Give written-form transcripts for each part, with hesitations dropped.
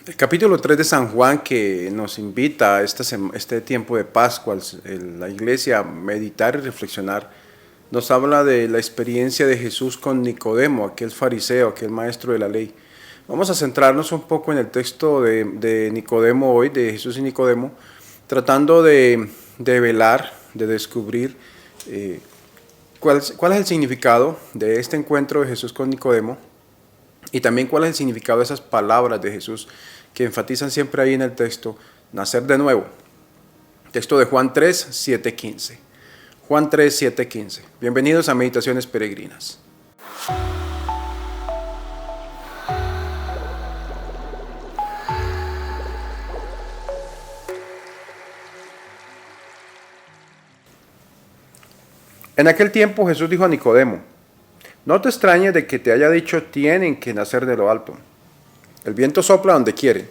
El capítulo 3 de San Juan, que nos invita a este tiempo de Pascua, la iglesia a meditar y reflexionar, nos habla de la experiencia de Jesús con Nicodemo, aquel fariseo, aquel maestro de la ley. Vamos a centrarnos un poco en el texto de Nicodemo hoy, de Jesús y Nicodemo, tratando de velar, de descubrir cuál es el significado de este encuentro de Jesús con Nicodemo y también cuál es el significado de esas palabras de Jesús que enfatizan siempre ahí en el texto, nacer de nuevo. Texto de Juan 3, 7, 15. Juan 3, 7, 15. Bienvenidos a Meditaciones Peregrinas. En aquel tiempo Jesús dijo a Nicodemo: no te extrañes de que te haya dicho tienen que nacer de lo alto. El viento sopla donde quiere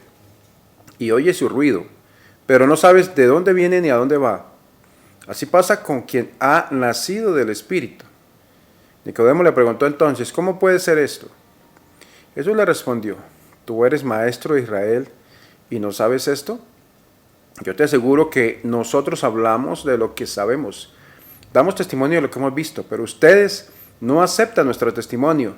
y oye su ruido, pero no sabes de dónde viene ni a dónde va. Así pasa con quien ha nacido del Espíritu. Nicodemo le preguntó entonces: ¿cómo puede ser esto? Jesús le respondió: ¿tú eres maestro de Israel y no sabes esto? Yo te aseguro que nosotros hablamos de lo que sabemos, damos testimonio de lo que hemos visto, pero ustedes no aceptan nuestro testimonio.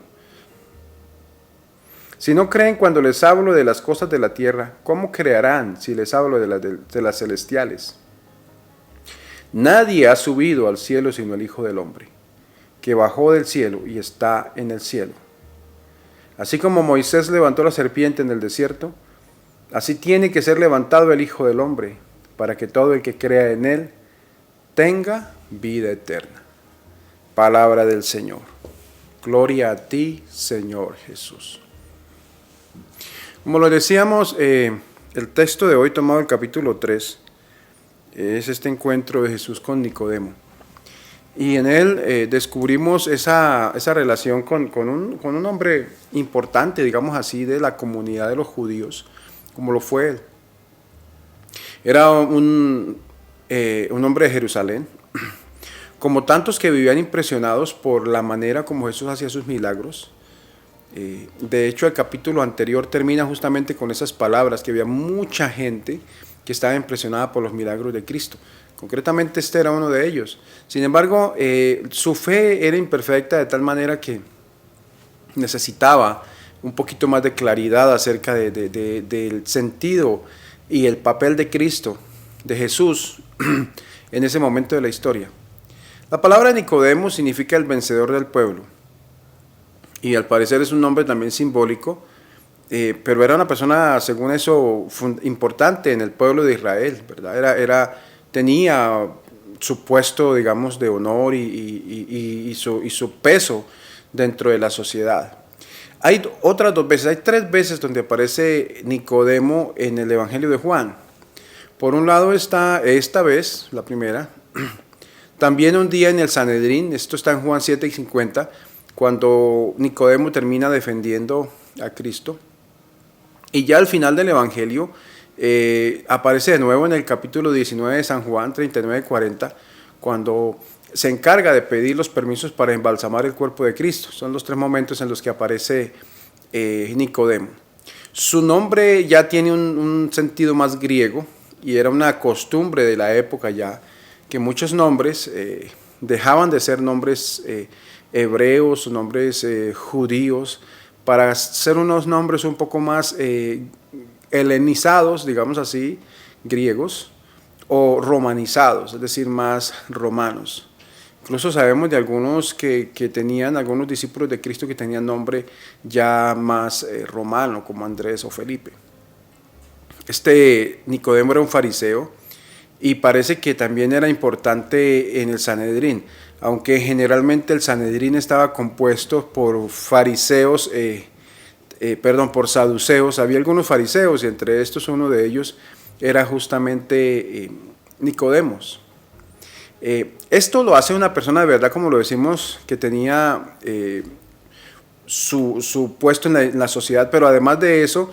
Si no creen cuando les hablo de las cosas de la tierra, ¿cómo creerán si les hablo de las celestiales? Nadie ha subido al cielo sino el Hijo del Hombre, que bajó del cielo y está en el cielo. Así como Moisés levantó la serpiente en el desierto, así tiene que ser levantado el Hijo del Hombre, para que todo el que crea en él tenga vida eterna. Palabra del Señor. Gloria a ti, Señor Jesús. Como lo decíamos, el texto de hoy tomado del capítulo 3 es este encuentro de Jesús con Nicodemo. Y en él descubrimos esa relación con un hombre importante, digamos así, de la comunidad de los judíos, como lo fue él. Era un hombre de Jerusalén, como tantos que vivían impresionados por la manera como Jesús hacía sus milagros. De hecho, el capítulo anterior termina justamente con esas palabras, que había mucha gente que estaba impresionada por los milagros de Cristo. Concretamente este era uno de ellos. Sin embargo, su fe era imperfecta de tal manera que necesitaba un poquito más de claridad acerca del sentido y el papel de Cristo, de Jesús, en ese momento de la historia. La palabra Nicodemo significa el vencedor del pueblo. Y al parecer es un nombre también simbólico, pero era una persona, según eso, importante en el pueblo de Israel, ¿verdad? Tenía su puesto, digamos, de honor y su peso dentro de la sociedad. Hay otras dos veces, hay tres veces donde aparece Nicodemo en el Evangelio de Juan. Por un lado está esta vez, la primera, también un día en el Sanedrín, esto está en Juan 7 y 50, cuando Nicodemo termina defendiendo a Cristo. Y ya al final del Evangelio aparece de nuevo en el capítulo 19 de San Juan, 39-40, cuando se encarga de pedir los permisos para embalsamar el cuerpo de Cristo. Son los tres momentos en los que aparece Nicodemo. Su nombre ya tiene un sentido más griego, y era una costumbre de la época ya, que muchos nombres dejaban de ser nombres hebreos, nombres judíos, para ser unos nombres un poco más helenizados, digamos así, griegos, o romanizados, es decir, más romanos. Incluso sabemos de algunos que tenían, algunos discípulos de Cristo que tenían nombre ya más romano, como Andrés o Felipe. Este Nicodemo era un fariseo y parece que también era importante en el Sanedrín, aunque generalmente el Sanedrín estaba compuesto por fariseos, por saduceos. Había algunos fariseos y entre estos uno de ellos era justamente Nicodemos. Esto lo hace una persona de verdad, como lo decimos, que tenía su puesto en la sociedad, pero además de eso,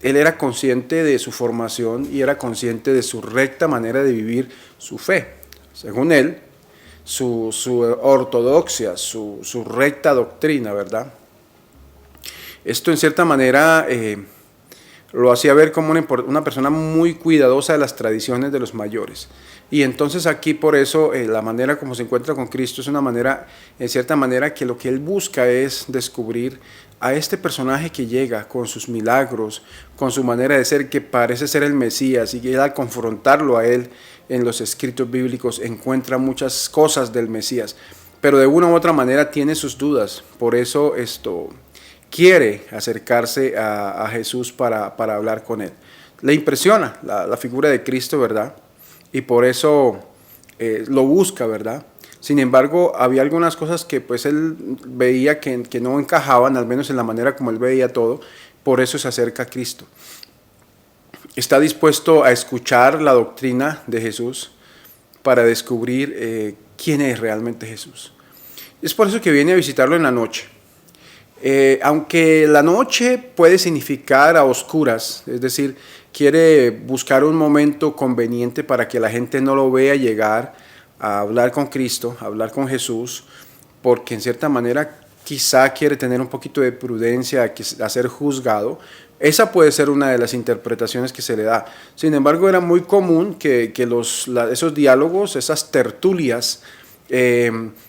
él era consciente de su formación y era consciente de su recta manera de vivir su fe. Según él, su ortodoxia, su recta doctrina, ¿verdad? Esto en cierta manera lo hacía ver como una persona muy cuidadosa de las tradiciones de los mayores. Y entonces aquí por eso la manera como se encuentra con Cristo es una manera, en cierta manera, que lo que él busca es descubrir a este personaje que llega con sus milagros, con su manera de ser, que parece ser el Mesías, y que al confrontarlo a él en los escritos bíblicos encuentra muchas cosas del Mesías, pero de una u otra manera tiene sus dudas. Por eso quiere acercarse a Jesús para hablar con él. Le impresiona la figura de Cristo, ¿verdad? Y por eso lo busca, ¿verdad? Sin embargo, había algunas cosas que pues él veía que no encajaban, al menos en la manera como él veía todo. Por eso se acerca a Cristo. Está dispuesto a escuchar la doctrina de Jesús para descubrir quién es realmente Jesús. Es por eso que viene a visitarlo en la noche. Aunque la noche puede significar a oscuras, es decir, quiere buscar un momento conveniente para que la gente no lo vea llegar a hablar con Cristo, a hablar con Jesús, porque en cierta manera quizá quiere tener un poquito de prudencia a ser juzgado. Esa puede ser una de las interpretaciones que se le da. Sin embargo, era muy común que esos diálogos, esas tertulias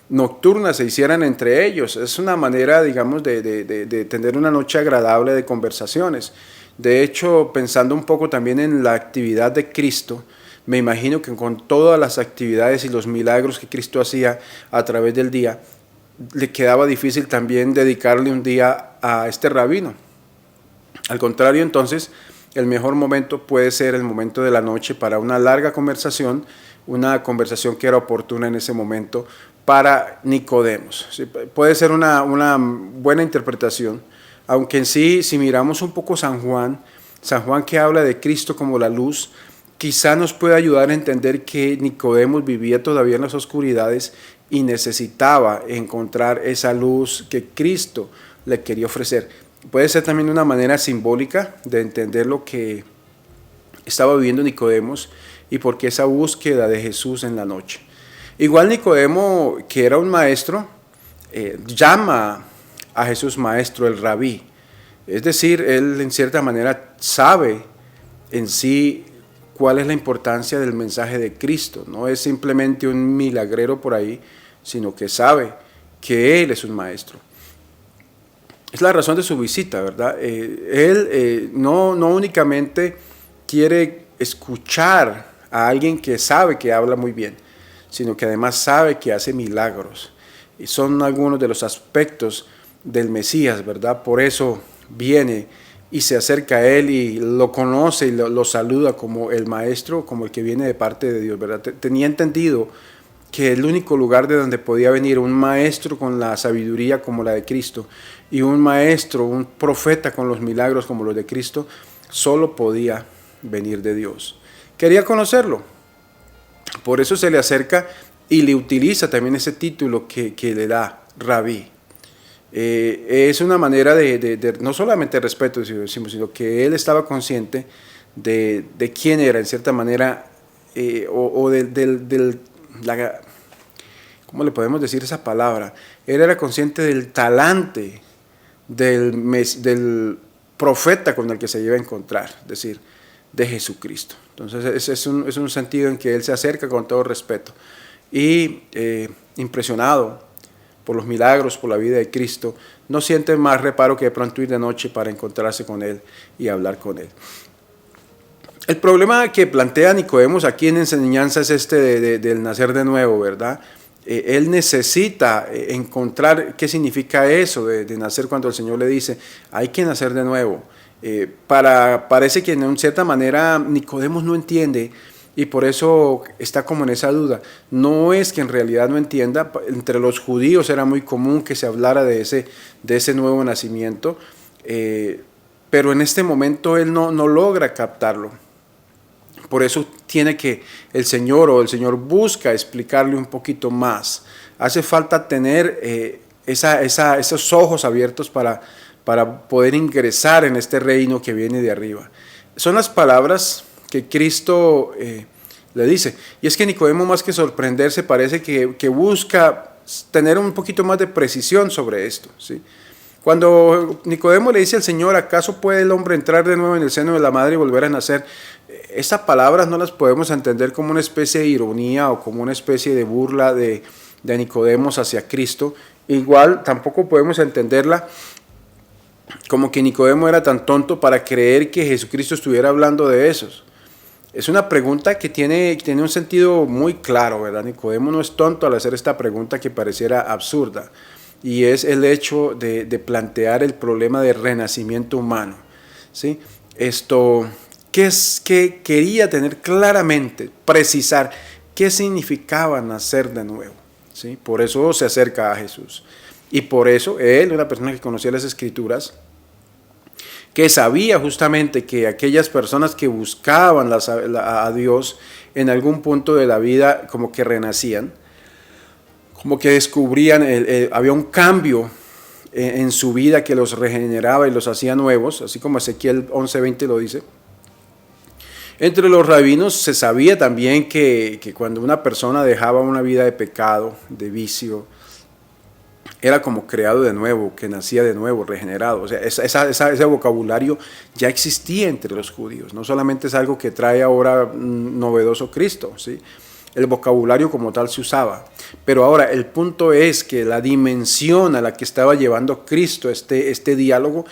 nocturnas se hicieran entre ellos. Es una manera, digamos, de tener una noche agradable de conversaciones. De hecho, pensando un poco también en la actividad de Cristo, me imagino que con todas las actividades y los milagros que Cristo hacía a través del día, le quedaba difícil también dedicarle un día a este rabino. Al contrario, entonces, el mejor momento puede ser el momento de la noche para una larga conversación, una conversación que era oportuna en ese momento para Nicodemos. Sí, puede ser una buena interpretación, aunque en sí, si miramos un poco San Juan que habla de Cristo como la luz, quizá nos pueda ayudar a entender que Nicodemos vivía todavía en las oscuridades y necesitaba encontrar esa luz que Cristo le quería ofrecer. Puede ser también una manera simbólica de entender lo que estaba viviendo Nicodemos y por qué esa búsqueda de Jesús en la noche. Igual Nicodemo, que era un maestro, llama a Jesús maestro, el rabí. Es decir, él en cierta manera sabe en sí cuál es la importancia del mensaje de Cristo. No es simplemente un milagrero por ahí, sino que sabe que Él es un maestro. Es la razón de su visita, ¿verdad? Él no únicamente quiere escuchar a alguien que sabe que habla muy bien, sino que además sabe que hace milagros. Y son algunos de los aspectos del Mesías, ¿verdad? Por eso viene y se acerca a él y lo conoce y lo saluda como el maestro, como el que viene de parte de Dios, ¿verdad? Tenía entendido que el único lugar de donde podía venir un maestro con la sabiduría como la de Cristo y un maestro, un profeta con los milagros como los de Cristo, solo podía venir de Dios. Quería conocerlo, por eso se le acerca y le utiliza también ese título que le da, Rabí. Es una manera de no solamente respeto, sino que él estaba consciente de quién era, en cierta manera, ¿cómo le podemos decir esa palabra? Él era consciente del talante del profeta con el que se iba a encontrar, es decir, de Jesucristo. Entonces es un sentido en que él se acerca con todo respeto y impresionado por los milagros, por la vida de Cristo, no siente más reparo que de pronto ir de noche para encontrarse con Él y hablar con Él. El problema que plantea Nicodemos aquí en enseñanza es del nacer de nuevo, ¿verdad? Él necesita encontrar qué significa eso de nacer cuando el Señor le dice, hay que nacer de nuevo. Parece que en cierta manera Nicodemos no entiende y por eso está como en esa duda. No es que en realidad no entienda, entre los judíos era muy común que se hablara de ese nuevo nacimiento, pero en este momento él no logra captarlo. Por eso tiene que el Señor busca explicarle un poquito más. Hace falta tener esos ojos abiertos para poder ingresar en este reino que viene de arriba. Son las palabras que Cristo le dice. Y es que Nicodemo, más que sorprenderse, parece que busca tener un poquito más de precisión sobre esto, ¿sí? Cuando Nicodemo le dice al Señor, ¿acaso puede el hombre entrar de nuevo en el seno de la madre y volver a nacer? Esas palabras no las podemos entender como una especie de ironía o como una especie de burla de Nicodemos hacia Cristo. Igual tampoco podemos entenderla como que Nicodemo era tan tonto para creer que Jesucristo estuviera hablando de esos. Es una pregunta que tiene un sentido muy claro, ¿verdad? Nicodemo no es tonto al hacer esta pregunta que pareciera absurda, y es el hecho de plantear el problema del renacimiento humano, ¿sí? Que quería tener claramente, precisar qué significaba nacer de nuevo, ¿sí? Por eso se acerca a Jesús. Y por eso él, una persona que conocía las Escrituras, que sabía justamente que aquellas personas que buscaban a Dios en algún punto de la vida como que renacían, como que descubrían, había un cambio en su vida que los regeneraba y los hacía nuevos, así como Ezequiel 11:20 lo dice. Entre los rabinos se sabía también que cuando una persona dejaba una vida de pecado, de vicio, era como creado de nuevo, que nacía de nuevo, regenerado. O sea, ese vocabulario ya existía entre los judíos. No solamente es algo que trae ahora novedoso Cristo, ¿sí? El vocabulario como tal se usaba. Pero ahora el punto es que la dimensión a la que estaba llevando Cristo este diálogo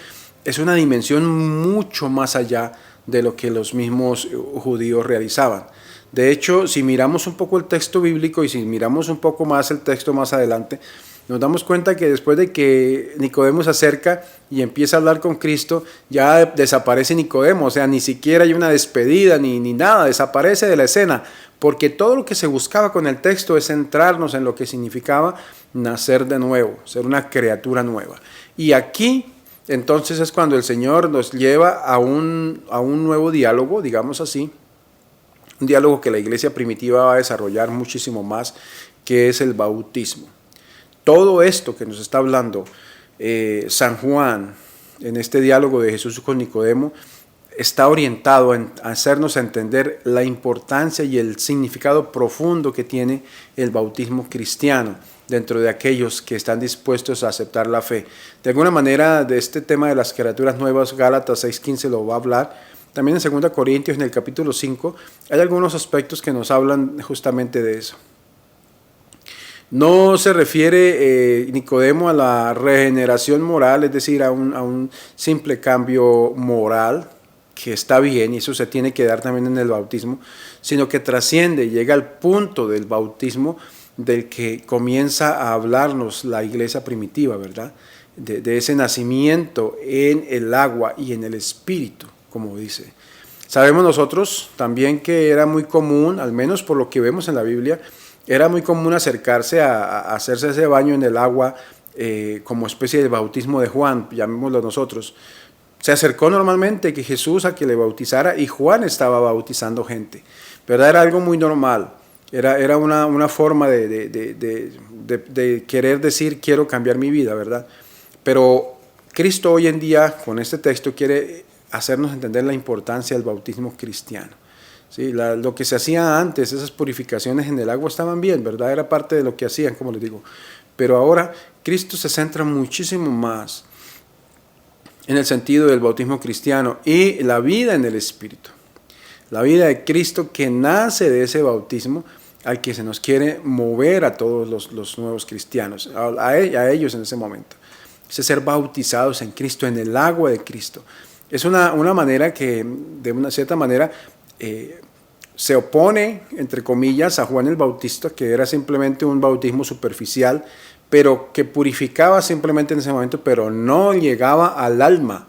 es una dimensión mucho más allá de lo que los mismos judíos realizaban. De hecho, si miramos un poco el texto bíblico y si miramos un poco más el texto más adelante, nos damos cuenta que después de que Nicodemo se acerca y empieza a hablar con Cristo, ya desaparece Nicodemo, o sea, ni siquiera hay una despedida ni nada, desaparece de la escena, porque todo lo que se buscaba con el texto es centrarnos en lo que significaba nacer de nuevo, ser una criatura nueva. Y aquí, entonces, es cuando el Señor nos lleva a un nuevo diálogo, digamos así, un diálogo que la iglesia primitiva va a desarrollar muchísimo más, que es el bautismo. Todo esto que nos está hablando San Juan en este diálogo de Jesús con Nicodemo está orientado a hacernos entender la importancia y el significado profundo que tiene el bautismo cristiano dentro de aquellos que están dispuestos a aceptar la fe. De alguna manera, de este tema de las criaturas nuevas, Gálatas 6:15 lo va a hablar. También en 2 Corintios, en el capítulo 5, hay algunos aspectos que nos hablan justamente de eso. No se refiere Nicodemo a la regeneración moral, es decir, a un simple cambio moral, que está bien y eso se tiene que dar también en el bautismo, sino que trasciende y llega al punto del bautismo del que comienza a hablarnos la iglesia primitiva, ¿verdad? De ese nacimiento en el agua y en el espíritu, como dice. Sabemos nosotros también que era muy común, al menos por lo que vemos en la Biblia, era muy común acercarse a hacerse ese baño en el agua como especie de bautismo de Juan, llamémoslo nosotros. Se acercó normalmente que Jesús a que le bautizara y Juan estaba bautizando gente, ¿verdad? Era algo muy normal, era una forma de querer decir quiero cambiar mi vida, ¿verdad? Pero Cristo hoy en día con este texto quiere hacernos entender la importancia del bautismo cristiano. Sí, lo que se hacía antes, esas purificaciones en el agua estaban bien, ¿verdad? Era parte de lo que hacían, como les digo. Pero ahora Cristo se centra muchísimo más en el sentido del bautismo cristiano y la vida en el Espíritu. La vida de Cristo que nace de ese bautismo al que se nos quiere mover a todos los nuevos cristianos, a ellos en ese momento. Ese ser bautizados en Cristo, en el agua de Cristo. Es una manera que, de una cierta manera, se opone, entre comillas, a Juan el Bautista, que era simplemente un bautismo superficial, pero que purificaba simplemente en ese momento, pero no llegaba al alma,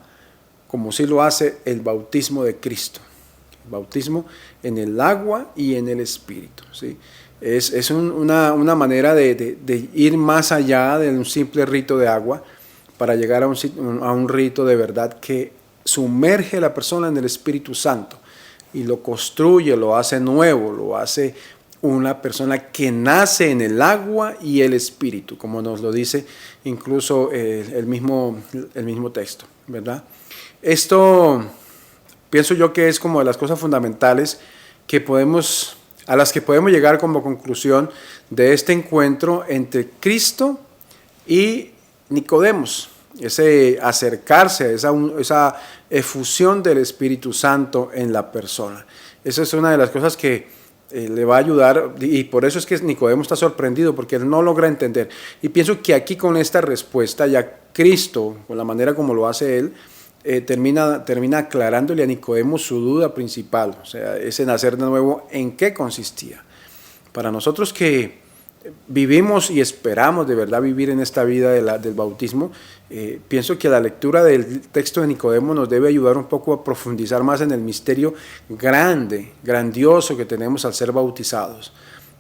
como sí lo hace el bautismo de Cristo. El bautismo en el agua y en el Espíritu, ¿sí? Es una manera de ir más allá de un simple rito de agua para llegar a un rito de verdad que sumerge a la persona en el Espíritu Santo y lo construye, lo hace nuevo, lo hace una persona que nace en el agua y el Espíritu, como nos lo dice incluso el mismo texto, ¿verdad? Esto pienso yo que es como de las cosas fundamentales a las que podemos llegar como conclusión de este encuentro entre Cristo y Nicodemos, ese acercarse a esa efusión del Espíritu Santo en la persona. Esa es una de las cosas que le va a ayudar, y por eso es que Nicodemo está sorprendido, porque él no logra entender. Y pienso que aquí con esta respuesta ya Cristo, con la manera como lo hace él, termina aclarándole a Nicodemo su duda principal, o sea, ese nacer de nuevo, ¿en qué consistía? Para nosotros que vivimos y esperamos de verdad vivir en esta vida del bautismo, pienso que la lectura del texto de Nicodemo nos debe ayudar un poco a profundizar más en el misterio grandioso que tenemos al ser bautizados.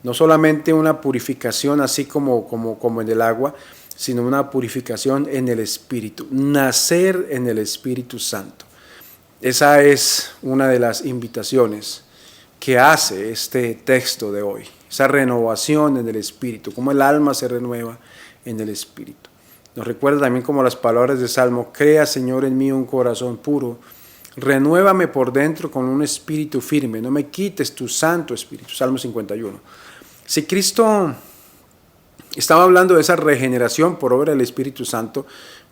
No solamente una purificación así como en el agua, sino una purificación en el Espíritu, nacer en el Espíritu Santo. Esa es una de las invitaciones que hace este texto de hoy, esa renovación en el Espíritu, cómo el alma se renueva en el Espíritu. Nos recuerda también como las palabras de Salmo: crea, Señor, en mí un corazón puro, renuévame por dentro con un espíritu firme, no me quites tu Santo Espíritu. Salmo 51. Si Cristo estaba hablando de esa regeneración por obra del Espíritu Santo,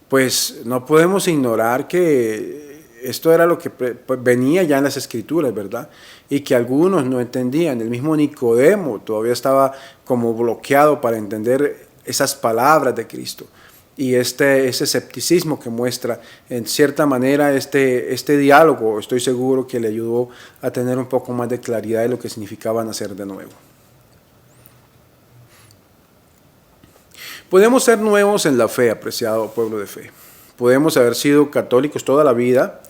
pues no podemos ignorar que esto era lo que venía ya en las Escrituras, ¿verdad? Y que algunos no entendían. El mismo Nicodemo todavía estaba como bloqueado para entender esas palabras de Cristo. Y ese escepticismo que muestra, en cierta manera, este diálogo, estoy seguro que le ayudó a tener un poco más de claridad de lo que significaba nacer de nuevo. Podemos ser nuevos en la fe, apreciado pueblo de fe. Podemos haber sido católicos toda la vida,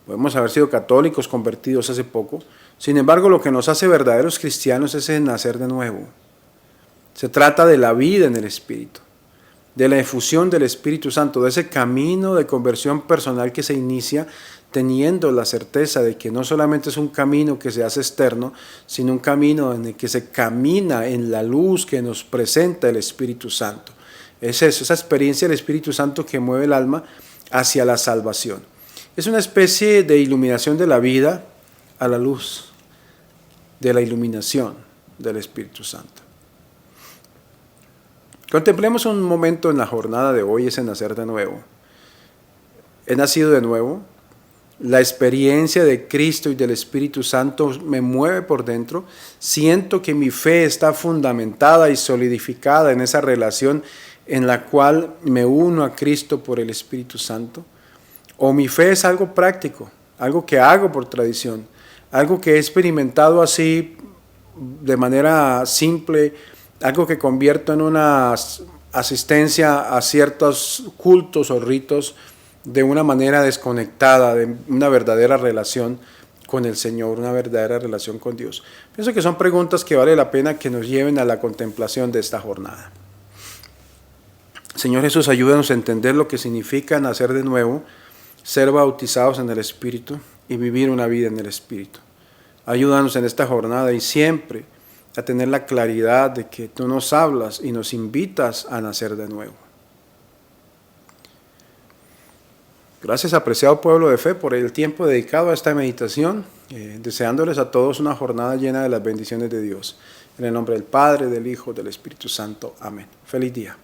podemos haber sido católicos convertidos hace poco. Sin embargo, lo que nos hace verdaderos cristianos es el nacer de nuevo. Se trata de la vida en el Espíritu, de la efusión del Espíritu Santo, de ese camino de conversión personal que se inicia teniendo la certeza de que no solamente es un camino que se hace externo, sino un camino en el que se camina en la luz que nos presenta el Espíritu Santo. Es eso, esa experiencia del Espíritu Santo que mueve el alma hacia la salvación. Es una especie de iluminación de la vida a la luz de la iluminación del Espíritu Santo. Contemplemos un momento en la jornada de hoy, ese nacer de nuevo. He nacido de nuevo. La experiencia de Cristo y del Espíritu Santo me mueve por dentro. Siento que mi fe está fundamentada y solidificada en esa relación en la cual me uno a Cristo por el Espíritu Santo. O mi fe es algo práctico, algo que hago por tradición, algo que he experimentado así de manera simple, algo que convierto en una asistencia a ciertos cultos o ritos de una manera desconectada de una verdadera relación con el Señor, una verdadera relación con Dios. Pienso que son preguntas que vale la pena que nos lleven a la contemplación de esta jornada. Señor Jesús, ayúdanos a entender lo que significa nacer de nuevo, ser bautizados en el Espíritu y vivir una vida en el Espíritu. Ayúdanos en esta jornada y siempre a tener la claridad de que tú nos hablas y nos invitas a nacer de nuevo. Gracias, apreciado pueblo de fe, por el tiempo dedicado a esta meditación, deseándoles a todos una jornada llena de las bendiciones de Dios. En el nombre del Padre, del Hijo, del Espíritu Santo. Amén. Feliz día.